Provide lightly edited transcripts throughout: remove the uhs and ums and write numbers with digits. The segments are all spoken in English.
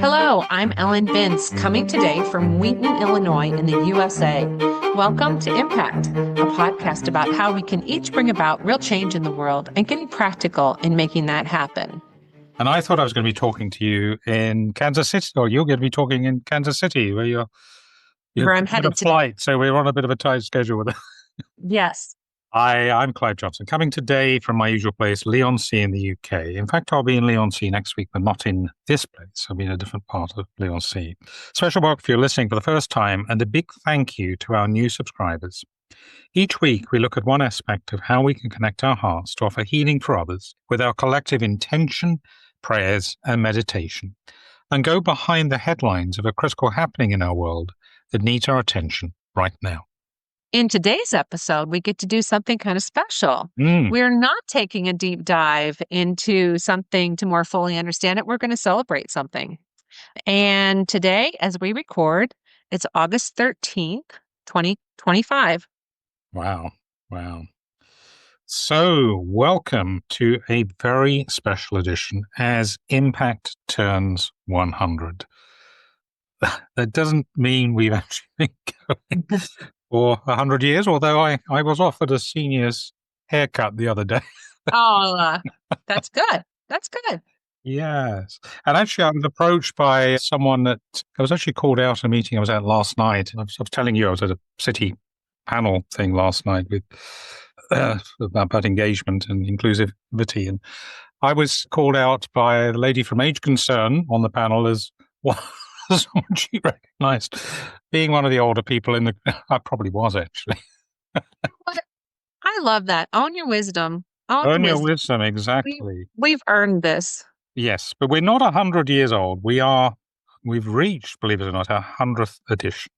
Hello, I'm Ellen Binns, coming today from Wheaton, Illinois, in the USA. Welcome to Impact, a podcast about how we can each bring about real change in the world and getting practical in making that happen. And I thought I was going to be talking to you in Kansas City, or you're going to be talking in Kansas City, where Where I'm got a headed flight, so we're on a bit of a tight schedule with it. Yes. I'm Clive Johnson, coming today from my usual place, Leigh-on-Sea in the UK. In fact, I'll be in Leigh-on-Sea next week, but not in this place. I'll be in a different part of Leigh-on-Sea. Special welcome if you're listening for the first time, and a big thank you to our new subscribers. Each week, we look at one aspect of how we can connect our hearts to offer healing for others with our collective intention, prayers, and meditation, and go behind the headlines of a critical happening in our world that needs our attention right now. In today's episode, we get to do something kind of special. We're not taking a deep dive into something to more fully understand it. We're going to celebrate something. And today, as we record, it's August 13th, 2025. Wow. So, welcome to a very special edition as Impact turns 100. That doesn't mean we've actually been going for 100 years, although I was offered a senior's haircut the other day. Oh, that's good. That's good. Yes. And actually, I was approached by someone that I was actually called out at a meeting I was at last night. I was telling you I was at a city panel thing last night with about engagement and inclusivity. And I was called out by a lady from Age Concern on the panel as one. Someone she recognized being one of the older people in the. I probably was actually. I love that. Own your wisdom. Own your wisdom, exactly. We've earned this. Yes, but we're not 100 years old. We've reached, believe it or not, our 100th edition.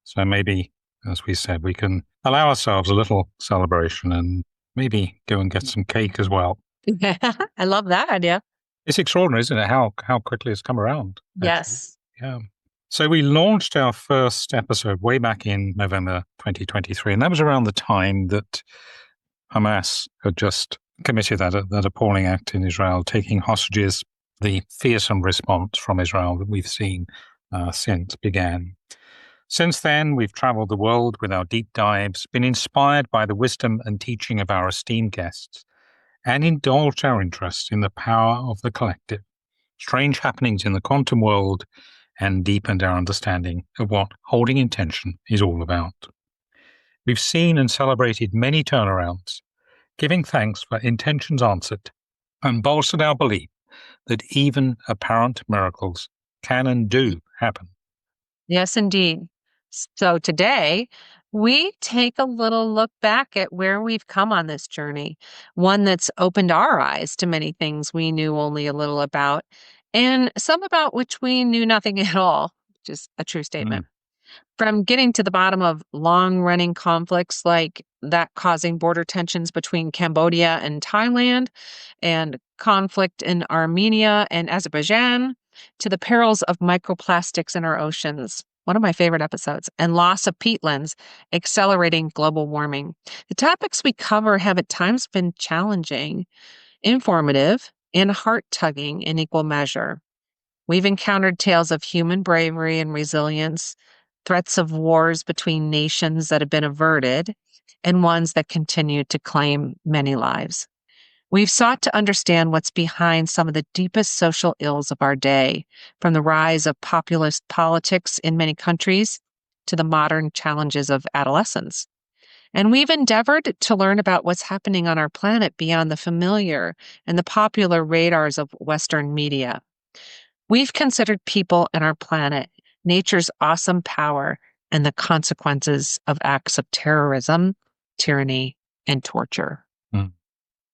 So maybe, as we said, we can allow ourselves a little celebration and maybe go and get some cake as well. Yeah, I love that idea. It's extraordinary, isn't it? How quickly it's come around. Actually. Yes. Yeah. So we launched our first episode way back in November 2023, and that was around the time that Hamas had just committed that appalling act in Israel, taking hostages, the fearsome response from Israel that we've seen since began. Since then, we've traveled the world with our deep dives, been inspired by the wisdom and teaching of our esteemed guests, and indulged our interest in the power of the collective, strange happenings in the quantum world, and deepened our understanding of what holding intention is all about. We've seen and celebrated many turnarounds, giving thanks for intentions answered, and bolstered our belief that even apparent miracles can and do happen. Yes, indeed. So today, we take a little look back at where we've come on this journey, one that's opened our eyes to many things we knew only a little about, and some about which we knew nothing at all, which is a true statement. From getting to the bottom of long-running conflicts like that causing border tensions between Cambodia and Thailand, and conflict in Armenia and Azerbaijan, to the perils of microplastics in our oceans, one of my favorite episodes, and loss of peatlands, accelerating global warming. The topics we cover have at times been challenging, informative, and heart-tugging in equal measure. We've encountered tales of human bravery and resilience, threats of wars between nations that have been averted, and ones that continue to claim many lives. We've sought to understand what's behind some of the deepest social ills of our day, from the rise of populist politics in many countries to the modern challenges of adolescence. And we've endeavored to learn about what's happening on our planet beyond the familiar and the popular radars of Western media. We've considered people and our planet, nature's awesome power, and the consequences of acts of terrorism, tyranny, and torture.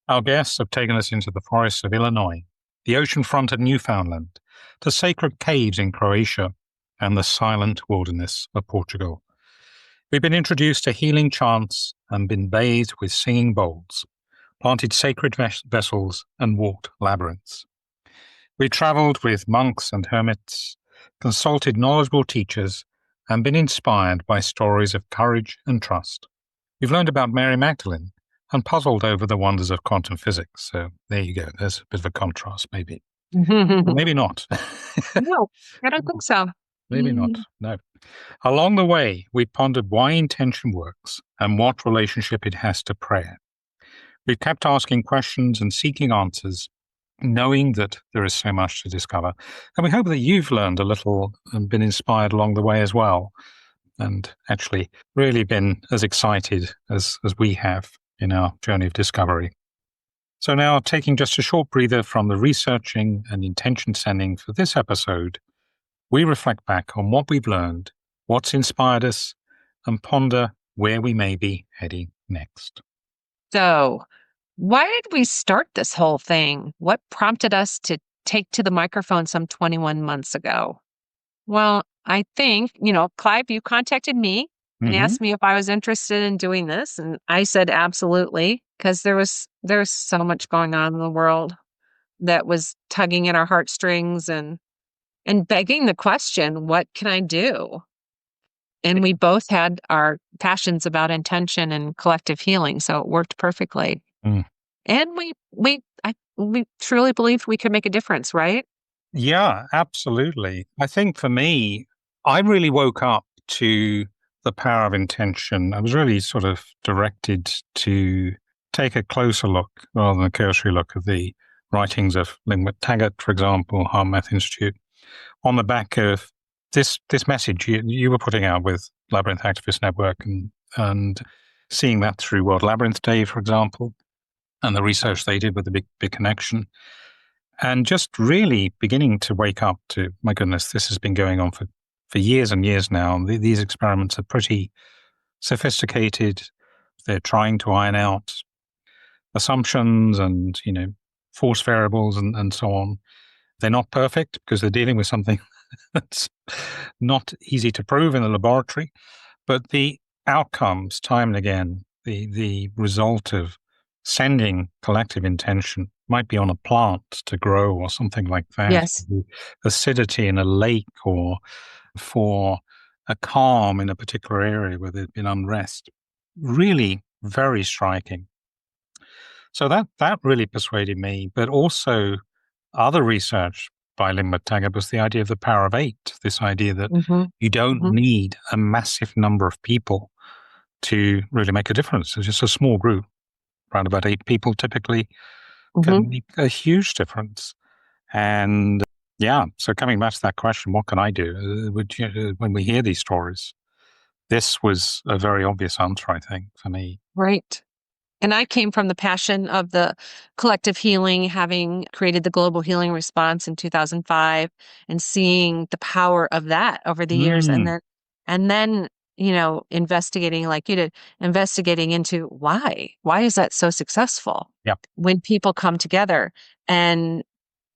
Our guests have taken us into the forests of Illinois, the ocean front of Newfoundland, the sacred caves in Croatia, and the silent wilderness of Portugal. We've been introduced to healing chants and been bathed with singing bowls, planted sacred vessels, and walked labyrinths. We traveled with monks and hermits, consulted knowledgeable teachers, and been inspired by stories of courage and trust. We've learned about Mary Magdalene and puzzled over the wonders of quantum physics. So there you go. There's a bit of a contrast, maybe. But maybe not. No, I don't think so. Maybe not. Mm. No. Along the way, we pondered why intention works and what relationship it has to prayer. We've kept asking questions and seeking answers, knowing that there is so much to discover. And we hope that you've learned a little and been inspired along the way as well, and actually really been as excited as we have in our journey of discovery. So now, taking just a short breather from the researching and intention setting for this episode, we reflect back on what we've learned, what's inspired us, and ponder where we may be heading next. So, why did we start this whole thing? What prompted us to take to the microphone some 21 months ago? Well, I think, Clive, you contacted me and Mm-hmm. asked me if I was interested in doing this. And I said absolutely, because there's so much going on in the world that was tugging at our heartstrings and begging the question, what can I do? And we both had our passions about intention and collective healing, so it worked perfectly. Mm. And we truly believed we could make a difference, right? Yeah, absolutely. I think for me, I really woke up to the power of intention. I was really sort of directed to take a closer look rather than a cursory look at the writings of Lynn Taggart, for example, Harm Math Institute, on the back of this message you were putting out with Labyrinth Activist Network and seeing that through World Labyrinth Day, for example, and the research they did with the Big Connection. And just really beginning to wake up to, my goodness, this has been going on for years and years now. And these experiments are pretty sophisticated. They're trying to iron out assumptions and, force variables and so on. They're not perfect because they're dealing with something that's not easy to prove in the laboratory. But the outcomes, time and again, the result of sending collective intention might be on a plant to grow or something like that, Yes. the acidity in a lake or for a calm in a particular area where there's been unrest. Really very striking. So that really persuaded me, but also other research by Lynn McTaggart was the idea of the power of eight, this idea that Hmm. you don't Hmm. need a massive number of people to really make a difference. It's just a small group, around about 8 people typically, Hmm. can make a huge difference. And yeah, so coming back to that question, what can I do? When we hear these stories, this was a very obvious answer, I think, for me. Right. And I came from the passion of the collective healing, having created the global healing response in 2005 and seeing the power of that over the years. Mm, And then, investigating like you did, investigating into why is that so successful yeah. when people come together and,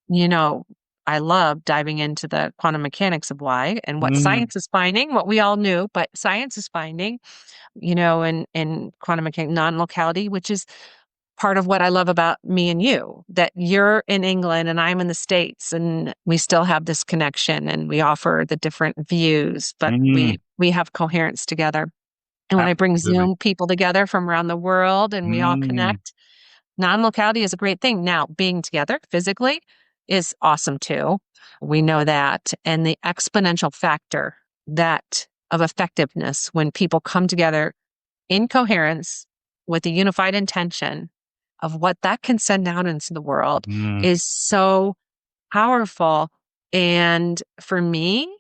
you know, I love diving into the quantum mechanics of why and what Mm, science is finding, what we all knew, but science is finding, in quantum mechanics, non-locality, which is part of what I love about me and you, that you're in England and I'm in the States and we still have this connection and we offer the different views, but mm, we have coherence together. And when I bring absolutely. Zoom people together from around the world and we all Mm, connect, non-locality is a great thing. Now, being together physically is awesome too. We know that. And the exponential factor that of effectiveness when people come together in coherence with a unified intention of what that can send out into the world mm, is so powerful. And for me,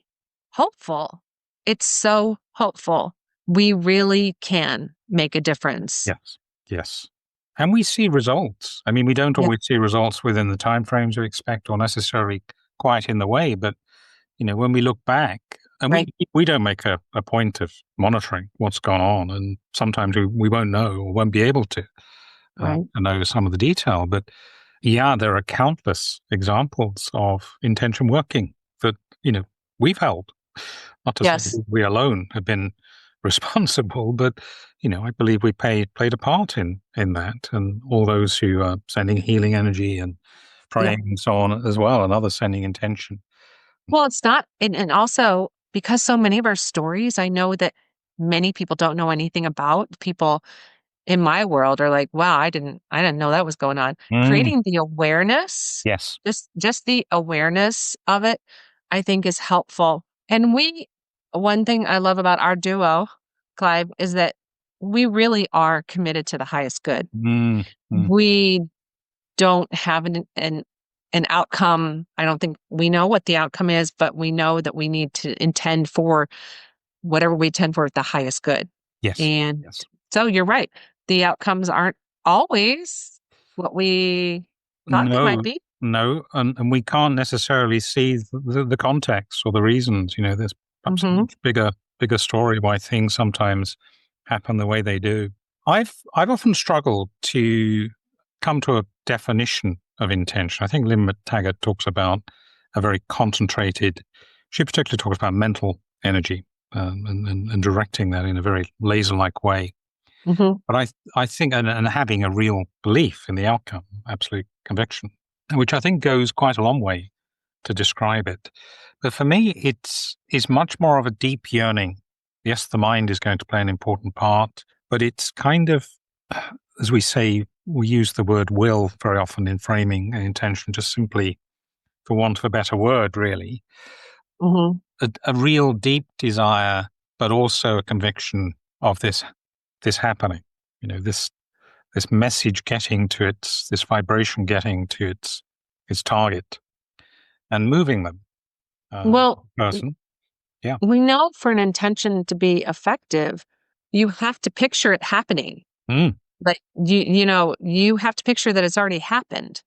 hopeful. It's so hopeful. We really can make a difference. yes, yes. And we see results. I mean, we don't Yeah, always see results within the timeframes we expect or necessarily quite in the way, but when we look back, and right, we don't make a point of monitoring what's gone on, and sometimes we won't know or won't be able right. to know some of the detail. But yeah, there are countless examples of intention working that we've held. Not to say Yes. we alone have been responsible, but I believe we played a part in that, and all those who are sending healing energy and Yeah. praying and so on as well, and others sending intention. Well, it's not, and also because so many of our stories, I know that many people don't know anything about people in my world are like, wow, I didn't know that was going on. Mm, Creating the awareness, yes. just the awareness of it, I think is helpful. And one thing I love about our duo, Clive, is that we really are committed to the highest good. Mm, mm, We don't have an outcome. I don't think we know what the outcome is, but we know that we need to intend for whatever we intend for the highest good. yes. And Yes. so you're right. The outcomes aren't always what we thought they might No, be. no, and we can't necessarily see the context or the reasons. There's perhaps a Hmm. much bigger story why things sometimes happen the way they do. I've often struggled to come to a definition of intention. I think Lynn McTaggart talks about a very concentrated. She particularly talks about mental energy, and directing that in a very laser-like way. Hmm. But I think, and having a real belief in the outcome, absolute conviction, which I think goes quite a long way to describe it. But for me, it's much more of a deep yearning. Yes, the mind is going to play an important part, but it's kind of, as we say, we use the word will very often in framing an intention, just simply for want of a better word, really. Hmm. A real deep desire, but also a conviction of this happening. This message getting to this vibration getting to its target and moving them, Well, person. Yeah. we know for an intention to be effective, you have to picture it happening. Mm. But you have to picture that it's already happened.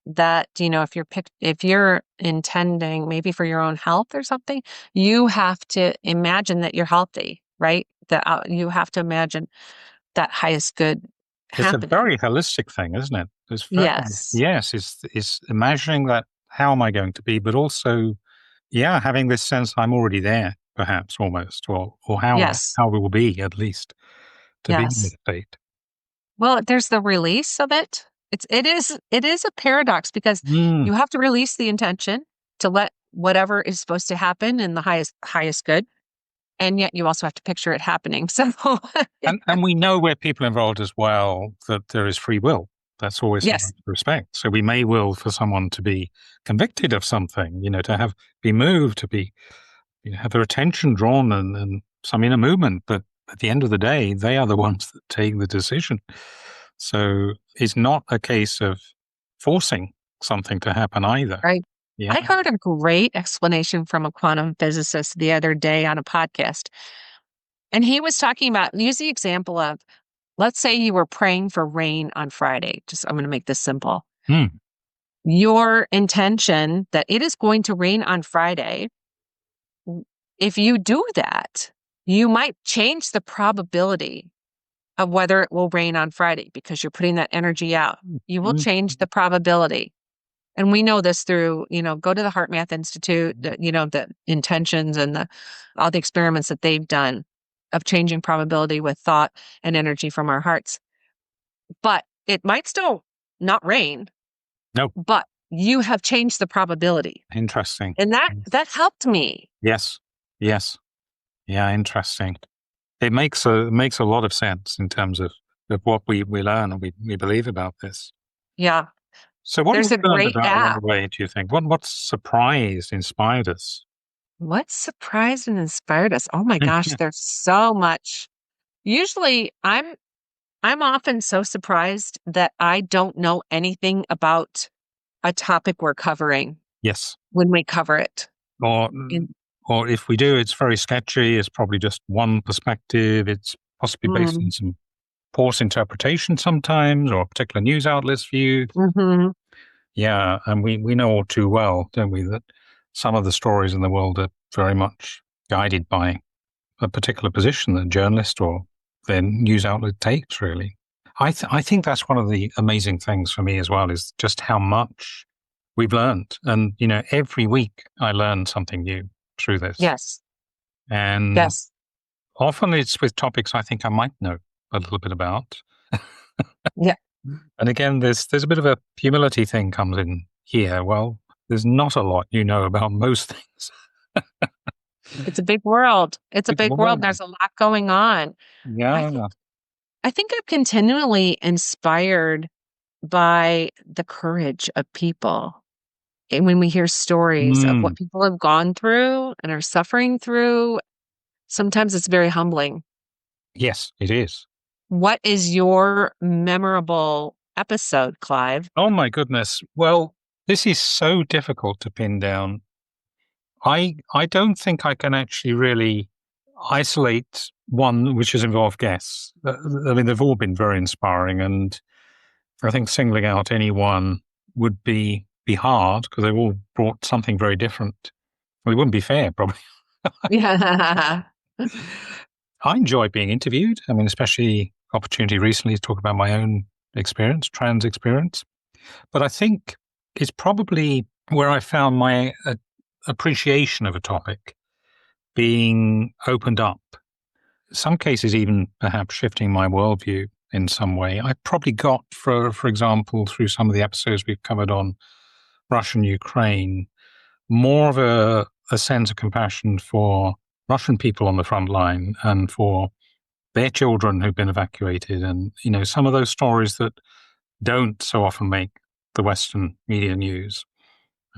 That, if you're intending maybe for your own health or something, you have to imagine that you're healthy, right? That you have to imagine that highest good It's a happening. very holistic thing, isn't it? It's very, Yes. yes, it's imagining that how am I going to be, but also, yeah, having this sense I'm already there, perhaps almost, or Yes. how we will be at least to be in this Yes. state. Well, there's the release of it. It is a paradox because Mm. you have to release the intention to let whatever is supposed to happen in the highest good, and yet you also have to picture it happening. So, And we know where people are involved as well that there is free will. That's always something yes, to respect. So we may will for someone to be convicted of something, to be moved, to be have their attention drawn and some inner movement. But at the end of the day, they are the ones that take the decision. So it's not a case of forcing something to happen either. right. Yeah. I heard a great explanation from a quantum physicist the other day on a podcast. And he was talking about, use the example of, let's say you were praying for rain on Friday. Just, I'm going to make this simple. Hmm. Your intention that it is going to rain on Friday, if you do that, you might change the probability of whether it will rain on Friday because you're putting that energy out. You will Mm. change the probability. And we know this through, go to the Heart Math Institute, the intentions and all the experiments that they've done of changing probability with thought and energy from our hearts. But it might still not rain, No. but you have changed the probability. Interesting. And that helped me. Yes. Yes. Yeah. Interesting. It makes a lot of sense in terms of what we learn and we believe about this. Yeah. So what have There's we a learned great about along the app. way, do you think? What surprised, inspired us? What surprised and inspired us? Oh my gosh, there's so much. Usually I'm often so surprised that I don't know anything about a topic we're covering Yes. when we cover it. Or In, or if we do, it's very sketchy. It's probably just one perspective. It's possibly based mm, on some poor interpretation sometimes, or a particular news outlet's view. mhm, Yeah, and we know all too well, don't we, that some of the stories in the world are very much guided by a particular position that a journalist or their news outlet takes, really. I think that's one of the amazing things for me as well, is just how much we've learned. And, every week I learn something new through this. yes, And yes, often it's with topics I think I might know a little bit about. yeah. And again, there's a bit of a humility thing comes in here. Well, there's not a lot you know about most things. It's a big world. It's a Big big world. world. There's a lot going on. I think Yeah. I think I'm continually inspired by the courage of people. And when we hear stories of what Mm, people have gone through and are suffering through, sometimes it's very humbling. yes, it is. What is your memorable episode, Clive? Oh my goodness. Well, this is so difficult to pin down. I don't think I can actually really isolate one which has involved guests. I mean, they've all been very inspiring, and I think singling out any one would be hard because they've all brought something very different. Well, it wouldn't be fair, probably. Yeah. I enjoy being interviewed. I mean, especially opportunity recently to talk about my own experience, trans experience. But I think it's probably where I found my appreciation of a topic being opened up. Some cases, even perhaps shifting my worldview in some way. I probably got, for example, through some of the episodes we've covered on Russia and Ukraine, more of a sense of compassion for Russian people on the front line and for their children who've been evacuated, and some of those stories that don't so often make the Western media news.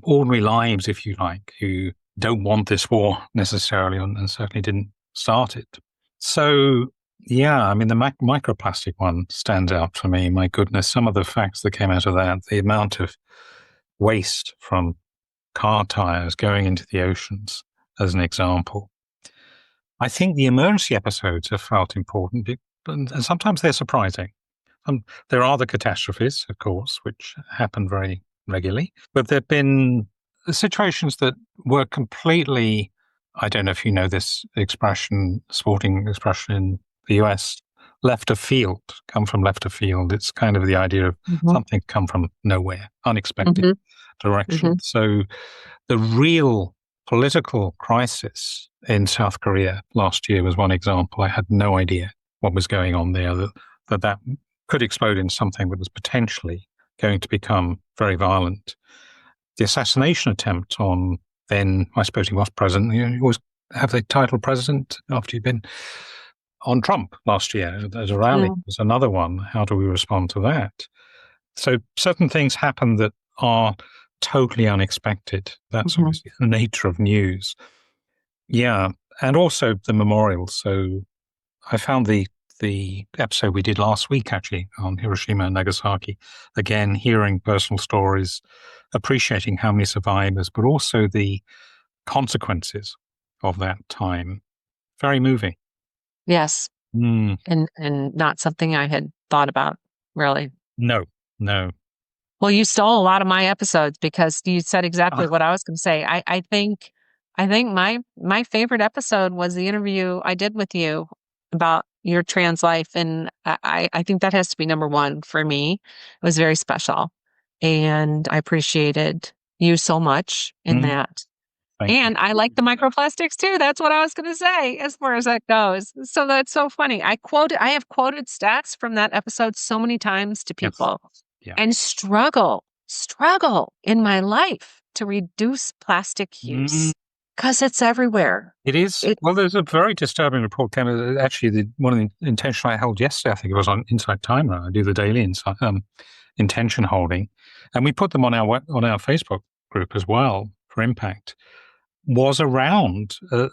Ordinary lives, if you like, who don't want this war necessarily, and certainly didn't start it. So, yeah, I mean, the microplastic one stands out for me. My goodness, some of the facts that came out of that, the amount of waste from car tires going into the oceans, as an example. I think the emergency episodes have felt important, and sometimes they're surprising. There are the catastrophes, of course, which happen very regularly, but there have been situations that were completely, I don't know if you know this expression, sporting expression in the US, left of field, come from left of field. It's kind of the idea of Mhm, something come from nowhere, unexpected mhm, direction. mhm. So the real political crisis in South Korea last year was one example. I had no idea what was going on there, that could explode in something that was potentially going to become very violent. The assassination attempt on then, I suppose he was president, you always have the title president after you've been on Trump last year at a rally Mm, was another one. How do we respond to that? So certain things happen that are totally unexpected. That's mhm. obviously the nature of news. Yeah. And also the memorials. So I found the episode we did last week actually on Hiroshima and Nagasaki, again, hearing personal stories, appreciating how many survivors, but also the consequences of that time. Very moving. Yes, Mm, and not something I had thought about, really. no, no. Well, you stole a lot of my episodes because you said exactly Ah, what I was gonna say. I think my favorite episode was the interview I did with you about your trans life, and I think that has to be number 1 for me. It was very special, and I appreciated you so much in mm, that. thank you. And I like the microplastics too. That's what I was gonna say as far as that goes. So that's so funny. I have quoted stats from that episode so many times to Yes. people Yeah. and struggle in my life to reduce plastic Mm, use because it's everywhere. it is. It Well, there's a very disturbing report came. Actually, one of the intention I held yesterday, I think it was on Inside Timer. I do the daily intention holding, and we put them on on our Facebook group as well for impact. Was around a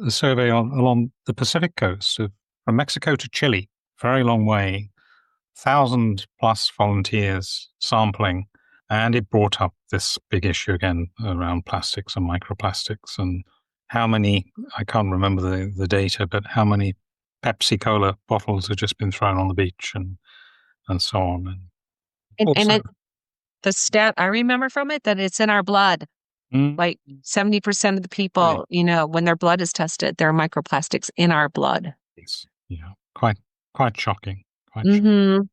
survey along the Pacific coast from Mexico to Chile, very long way, 1,000+ volunteers sampling, and it brought up this big issue again around plastics and microplastics and how many, I can't remember the data, but how many Pepsi Cola bottles have just been thrown on the beach and so on. And and also, it the stat I remember from it that it's in our blood. mm, Like 70% of the really, people, when their blood is tested, there are microplastics in our blood. it's, quite shocking, quite shocking. Mhm.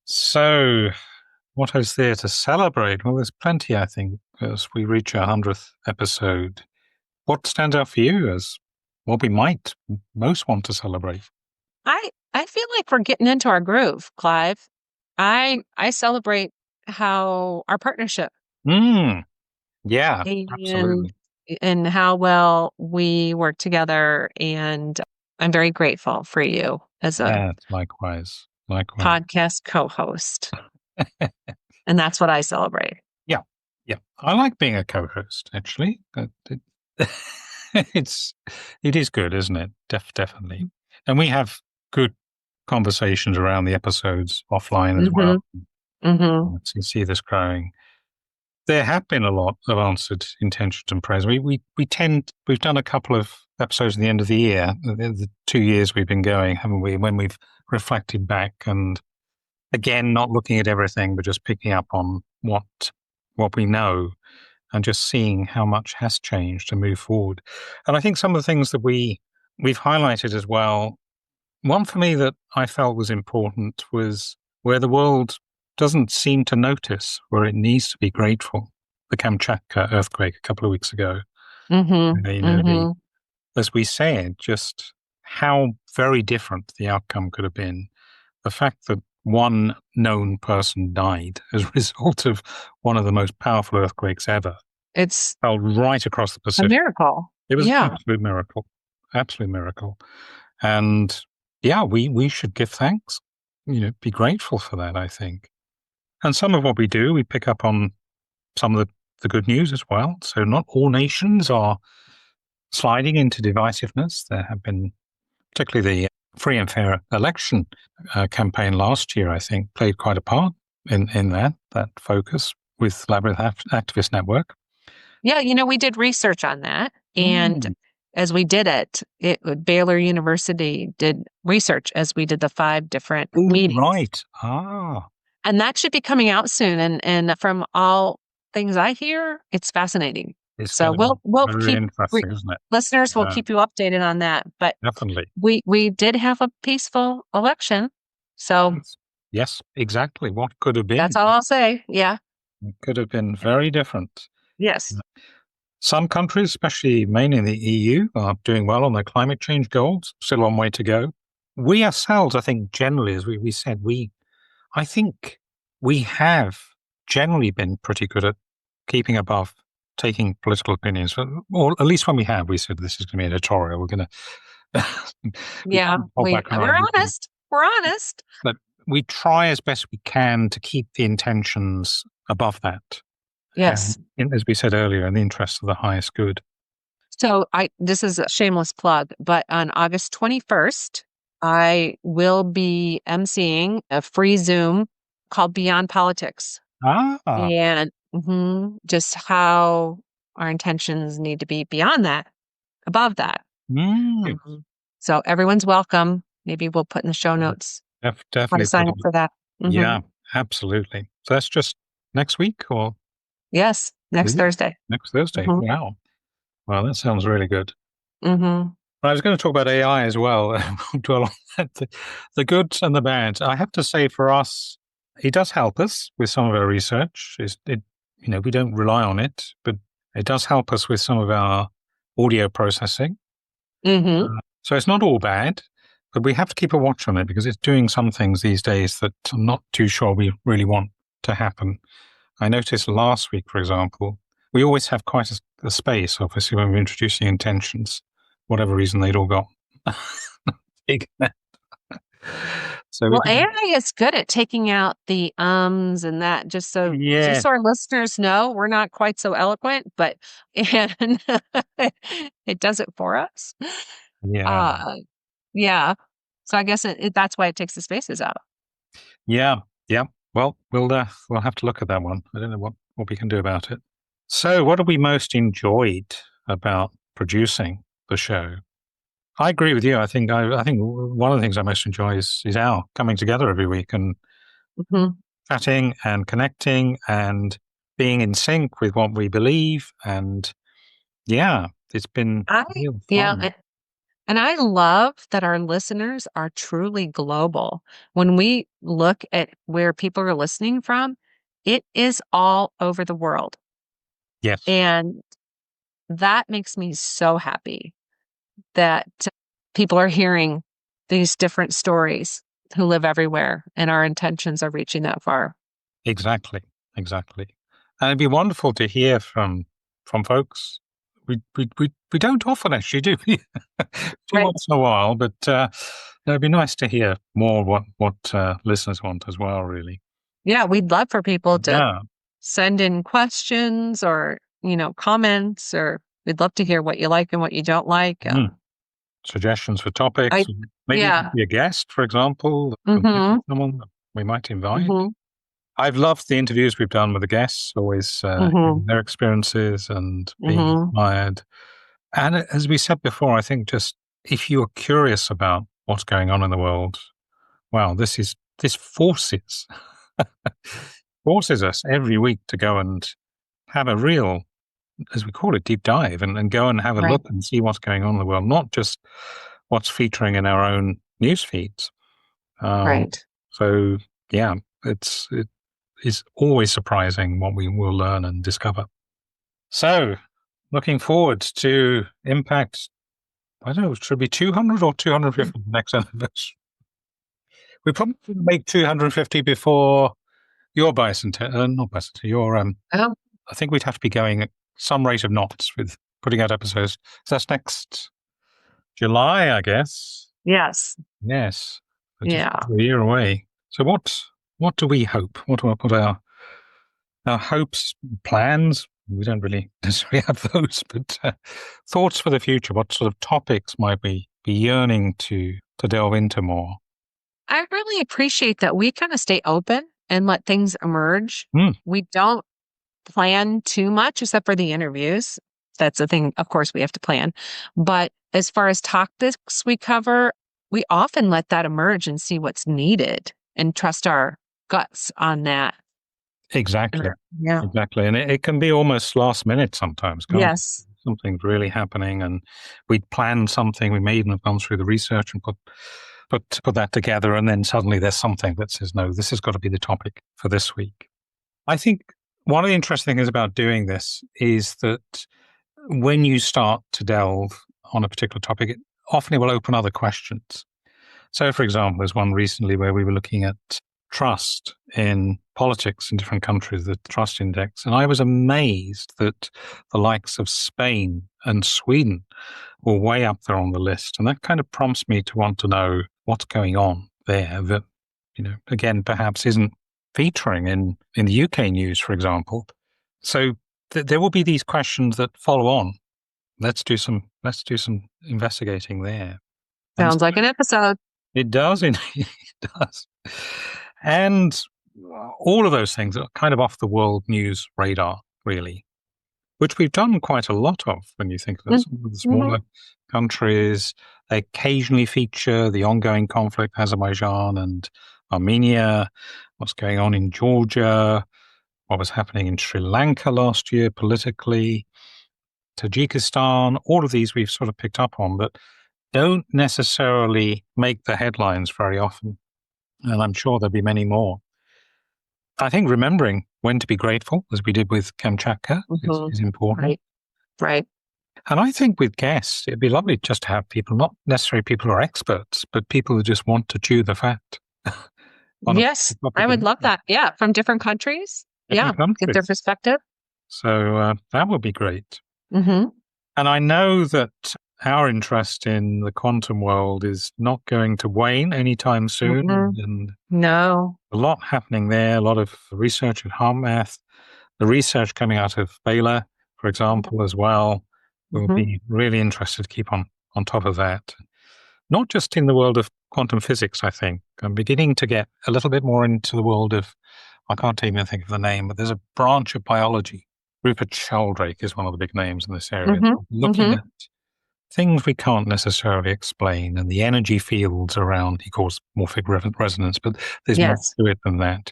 So, what is there to celebrate? Well, there's plenty, I think, as we reach our 100th episode. What stands out for you as what we might most want to celebrate? I feel like we're getting into our groove, Clive. I celebrate how our partnership Mm, yeah, and absolutely. how well we work together, and I'm very grateful for you as a Yeah, likewise. Likewise. podcast co-host. And that's what I celebrate. Yeah. Yeah. I like being a co-host, actually. It's it is good, isn't it? Definitely. And we have good conversations around the episodes offline as well. Mhm. Mhm. So you see this growing. There have been a lot of answered intentions and prayers. We've done a couple of episodes at the end of the year, the 2 years we've been going, haven't we? When we've reflected back and again, not looking at everything, but just picking up on what we know and just seeing how much has changed to move forward. And I think some of the things that we've highlighted as well, one for me that I felt was important was where the world doesn't seem to notice, where it needs to be grateful. The Kamchatka earthquake a couple of weeks ago, Mhm. Mhm. as we said, just how very different the outcome could have been. The fact that one known person died as a result of one of the most powerful earthquakes ever It's fell right across the a Pacific. miracle. It was an Yeah. absolute miracle, absolute miracle. And yeah, we should give thanks, be grateful for that, I think. And some of what we do, we pick up on some of the good news as well. So not all nations are sliding into divisiveness. There have been, particularly the free and fair election campaign last year, I think, played quite a part in that focus with Labyrinth Activist Network. Yeah, we did research on that, and Mm. as we did Baylor University did research as we did the 5 different meetings. Right. And that should be coming out soon, and from all things I hear, it's fascinating. It's So going to be we'll very keep interesting, isn't it? listeners will keep you updated on that, but Definitely. we did have a peaceful election, so Yes, exactly. What could have that's been? all I'll say. Yeah. It could have been very different. Yes. Some countries, especially mainly in the EU, are doing well on their climate change goals. Still a long way to go. We ourselves, I think, generally, as we said, I think we have generally been pretty good at keeping above taking political opinions, or at least when we said this is going to be editorial. We're going to we Yeah, hold back on our we're opinion. honest. We're honest. But we try as best we can to keep the intentions above that. Yes. As we said earlier, in the interest of the highest good. So this is a shameless plug, but on August 21st, I will be emceeing a free Zoom called Beyond Politics. Ah, And just how our intentions need to be beyond that, above that. mm, So everyone's welcome. Maybe we'll put in the show notes how to definitely sign put up it. for that. Yeah, absolutely. So that's just next week or Yes, next is it? Thursday. Next Thursday. hmm Wow. Well, that sounds really good. hmm I was going to talk about AI as well. We'll dwell on that. The good and the bad. I have to say, for us, it does help us with some of our research. We don't rely on it, but it does help us with some of our audio processing. hmm So it's not all bad, but we have to keep a watch on it because it's doing some things these days that I'm not too sure we really want to happen. I noticed last week, for example, we always have quite a space, obviously, when we're introducing intentions. Whatever reason, they'd all got big. So we Well, didn't. AI is good at taking out the ums and that, just Yeah, so our listeners know we're not quite so eloquent, but and it does it for us. yeah, Uh, yeah. So I guess that's why it takes the spaces out. yeah, yeah. Well, we'll have to look at that one. I don't know what we can do about it. So, what have we most enjoyed about producing the show? I agree with you. I think one of the things I most enjoy is our coming together every week and hmm chatting and connecting and being in sync with what we believe. And yeah, it's been I real yeah, fun. and I love that our listeners are truly global. When we look at where people are listening from, it is all over the world. Yes, And that makes me so happy that people are hearing these different stories who live everywhere and our intentions are reaching that far. exactly, exactly. And it'd be wonderful to hear from folks. We don't often actually do. We do Right. once in a while, but It'd be nice to hear more what listeners want as well, really. Yeah, we'd love for people to Yeah. send in questions or, comments, or we'd love to hear what you like and what you don't like. Mm. Suggestions for topics. I Maybe you could Yeah. be a guest, for example. There might be Mhm. someone that we might invite. Mhm. I've loved the interviews we've done with the guests, always hearing Mhm. their experiences and being Mhm. inspired. And as we said before, I think just if you're curious about what's going on in the world, wow, this forces us every week to go and have a real, as we call it, deep dive and go and have a Right. look and see what's going on in the world, not just what's featuring in our own news feeds. Um, Right. so yeah, it is always surprising what we will learn and discover. So looking forward to Impact. I don't know, should be 200 or 250 next anniversary? We probably should make 250 before your bicentennial, not bicentennial, your Oh, I think we'd have to be going at some rate of knots with putting out episodes. So that's next July, I guess. yes. Yes, so just Yeah. a year away. So what do we hope? What are our hopes, plans? We don't really necessarily have those, but thoughts for the future. What sort of topics might we be yearning to delve into more? I really appreciate that we kinda stay open and let things emerge. Mm, We don't plan too much except for the interviews. That's the thing, of course, we have to plan. But as far as topics we cover, we often let that emerge and see what's needed and trust our guts on that. And exactly, yeah. exactly, and it can be almost last minute sometimes, can't it? Yes. Something's really happening, and we'd planned something. We may even have gone through the research and put that together, and then suddenly there's something that says, "No, this has got to be the topic for this week." I think one of the interesting things about doing this is that when you start to delve on a particular topic, often it will open other questions. So, for example, there's one recently where we were looking at trust in politics in different countries, the trust index, and I was amazed that the likes of Spain and Sweden were way up there on the list. And that kind of prompts me to want to know what's going on there that, again, perhaps isn't featuring in the UK news, for example. So there will be these questions that follow on. Let's do some investigating there. And Sounds like an episode. it does indeed. It does. And all of those things are kind of off the world news radar, really, which we've done quite a lot of when you think of it. Mm, Some of the mhm, smaller countries, they occasionally feature the ongoing conflict, Azerbaijan and Armenia, what's going on in Georgia, what was happening in Sri Lanka last year politically, Tajikistan, all of these we've sort of picked up on, but don't necessarily make the headlines very often. And I'm sure there'll be many more. I think remembering when to be grateful, as we did with Kamchatka, mhm. is important. Right, right. And I think with guests, it'd be lovely just to have people, not necessarily people who are experts, but people who just want to chew the fat on a Yes, I topic of would love that. Yeah, from different countries. Yeah, different get their countries. perspective. So that would be great. Mhm. And I know that our interest in the quantum world is not going to wane anytime soon. Mm-mm. And No. a lot happening there, a lot of research at HeartMath, the research coming out of Baylor, for example, as well. We'll Mhm. be really interested to keep on top of that. Not just in the world of quantum physics, I think. I'm beginning to get a little bit more into the world of, I can't even think of the name, but there's a branch of biology. Rupert Sheldrake is one of the big names in this area. Mhm. Looking Mhm. at things we can't necessarily explain and the energy fields around, he calls morphic resonance, but there's more Yes. to it than that.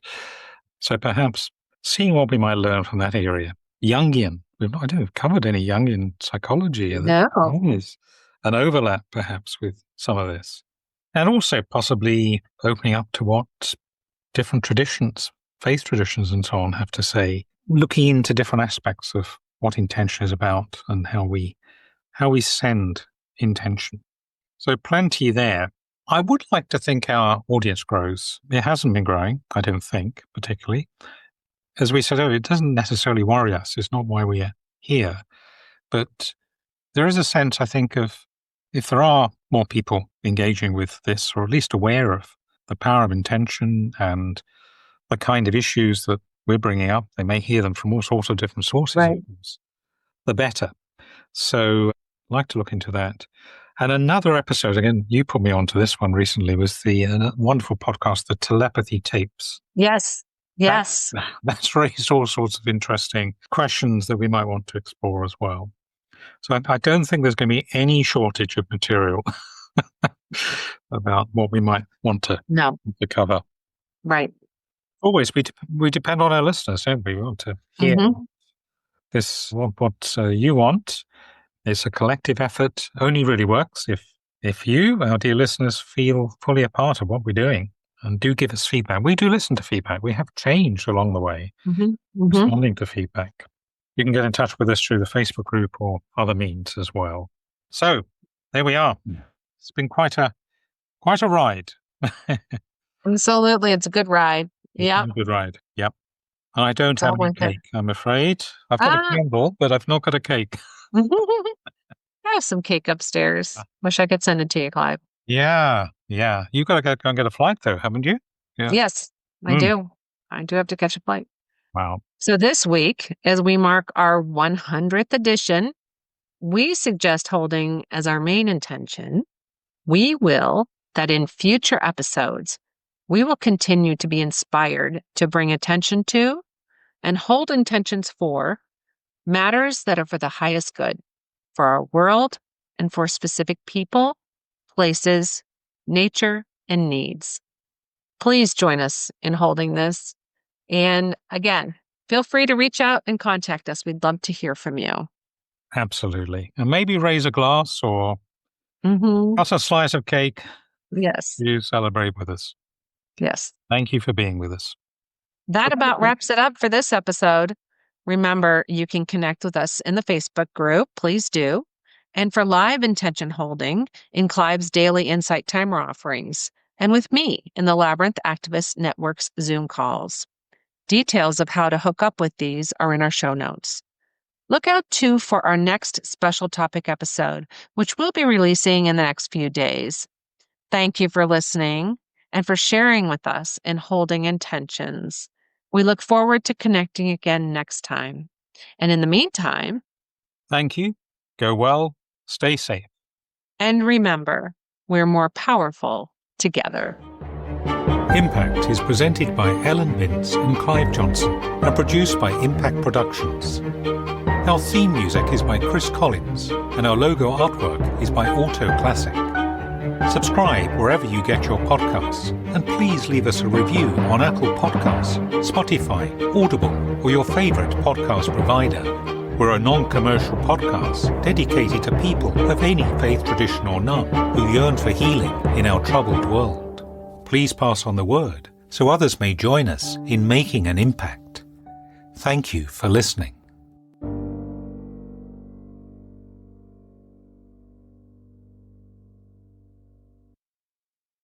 So perhaps seeing what we might learn from that area. Jungian, I don't have covered any Jungian psychology. No. There is an overlap perhaps with some of this. And also possibly opening up to what different traditions, faith traditions and so on have to say, looking into different aspects of what intention is about and how we send intention. So plenty there. I would like to think our audience grows. It hasn't been growing, I don't think, particularly. As we said earlier, it doesn't necessarily worry us. It's not why we are here. But there is a sense, I think, of if there are more people engaging with this, or at least aware of the power of intention and the kind of issues that we're bringing up, they may hear them from all sorts of different sources, Right. of course, the better. So I'd like to look into that. And another episode, again, you put me onto this one recently, was the wonderful podcast, The Telepathy Tapes. Yes. That- Yes. That's raised all sorts of interesting questions that we might want to explore as well. So I don't think there's going to be any shortage of material about what we might want to cover. Right. Always, we depend on our listeners, don't we? We want to hear what you want. It's a collective effort. Only really works if you, our dear listeners, feel fully a part of what we're doing and do give us feedback. We do listen to feedback. We have changed along the way, responding to feedback. You can get in touch with us through the Facebook group or other means as well. So there we are. It's been quite a ride. Absolutely. It's a good ride. Yeah. A good ride. Yep. And I don't have any cake, I'm afraid. I've got a candle, but I've not got a cake. I have some cake upstairs. Wish I could send it to you, Clive. Yeah. You've got to go and get a flight, though, haven't you? Yeah. Yes, I do. I do have to catch a flight. Wow. So this week, as we mark our 100th edition, we suggest holding as our main intention, we will, that in future episodes, we will continue to be inspired to bring attention to and hold intentions for matters that are for the highest good, for our world and for specific people, places, nature, and needs. Please join us in holding this. And again, feel free to reach out and contact us. We'd love to hear from you. Absolutely. And maybe raise a glass or cut a slice of cake. Yes. You celebrate with us. Yes. Thank you for being with us. That about wraps it up for this episode. Remember, you can connect with us in the Facebook group. Please do. And for live intention holding in Clive's daily Insight Timer offerings, and with me in the Labyrinth Activist Network's Zoom calls. Details of how to hook up with these are in our show notes. Look out, too, for our next special topic episode, which we'll be releasing in the next few days. Thank you for listening and for sharing with us and holding intentions. We look forward to connecting again next time. And in the meantime, thank you. Go well. Stay safe. And remember, we're more powerful together. Impact is presented by Ellen Vince and Clive Johnson and produced by Impact Productions. Our theme music is by Chris Collins and our logo artwork is by Auto Classic. Subscribe wherever you get your podcasts and please leave us a review on Apple Podcasts, Spotify, Audible, or your favorite podcast provider. We're a non-commercial podcast dedicated to people of any faith tradition or none who yearn for healing in our troubled world. Please pass on the word so others may join us in making an impact. Thank you for listening.